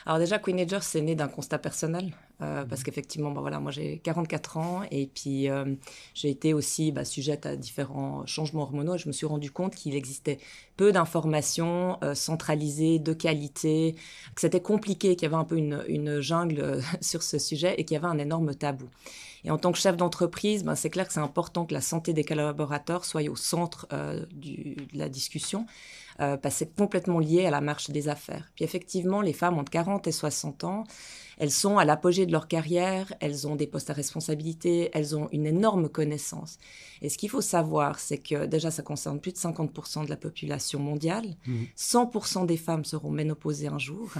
Alors déjà, Queenager, c'est né d'un constat personnel, parce qu'effectivement, voilà, moi j'ai 44 ans et puis j'ai été aussi sujette à différents changements hormonaux et je me suis rendu compte qu'il existait peu d'informations centralisées, de qualité, que c'était compliqué, qu'il y avait un peu une jungle sur ce sujet et qu'il y avait un énorme tabou. Et en tant que chef d'entreprise, c'est clair que c'est important que la santé des collaborateurs soit au centre de la discussion, parce que c'est complètement lié à la marche des affaires. Puis effectivement, les femmes entre 40 et 60 ans, elles sont à l'apogée de leur carrière, elles ont des postes à responsabilité, elles ont une énorme connaissance. Et ce qu'il faut savoir, c'est que déjà, ça concerne plus de 50% de la population mondiale. 100% des femmes seront ménopausées un jour.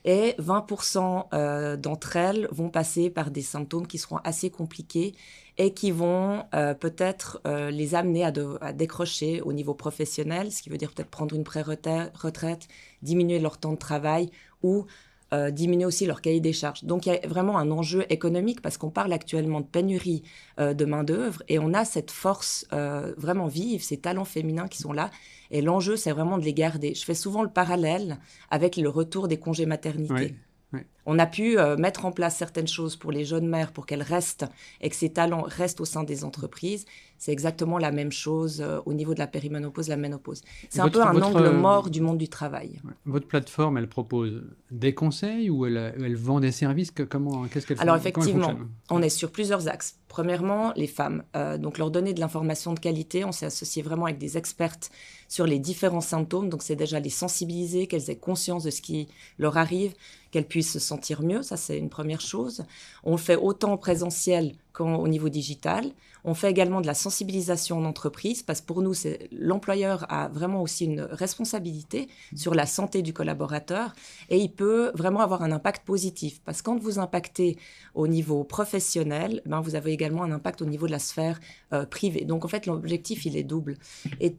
Et 20% d'entre elles vont passer par des symptômes qui seront assez compliqués et qui vont peut-être les amener à décrocher au niveau professionnel, ce qui veut dire peut-être prendre une pré-retraite, diminuer leur temps de travail ou diminuer aussi leur cahier des charges. Donc, il y a vraiment un enjeu économique parce qu'on parle actuellement de pénurie de main-d'œuvre et on a cette force vraiment vive, ces talents féminins qui sont là. Et l'enjeu, c'est vraiment de les garder. Je fais souvent le parallèle avec le retour des congés maternité. Oui. On a pu mettre en place certaines choses pour les jeunes mères pour qu'elles restent et que ces talents restent au sein des entreprises. C'est exactement la même chose au niveau de la périménopause, la ménopause. C'est un peu un angle mort du monde du travail. Votre plateforme, elle propose des conseils ou elle vend des services qu'est-ce qu'elle fait? Alors effectivement, on est sur plusieurs axes. Premièrement, les femmes. Donc leur donner de l'information de qualité. On s'est associé vraiment avec des expertes sur les différents symptômes. Donc c'est déjà les sensibiliser, qu'elles aient conscience de ce qui leur arrive, qu'elles puissent se sentir mieux. Ça, c'est une première chose. On le fait autant en présentiel qu'au niveau digital. On fait également de la sensibilisation en entreprise parce que pour nous, l'employeur a vraiment aussi une responsabilité sur la santé du collaborateur et il peut vraiment avoir un impact positif. Parce que quand vous impactez au niveau professionnel, vous avez également un impact au niveau de la sphère privée. Donc en fait, l'objectif, il est double. Et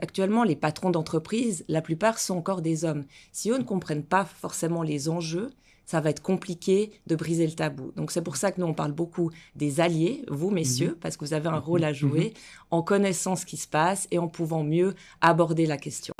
actuellement, les patrons d'entreprise, la plupart sont encore des hommes. Si eux ne comprennent pas forcément les enjeux, ça va être compliqué de briser le tabou. Donc, c'est pour ça que nous, on parle beaucoup des alliés, vous, messieurs, parce que vous avez un rôle à jouer en connaissant ce qui se passe et en pouvant mieux aborder la question.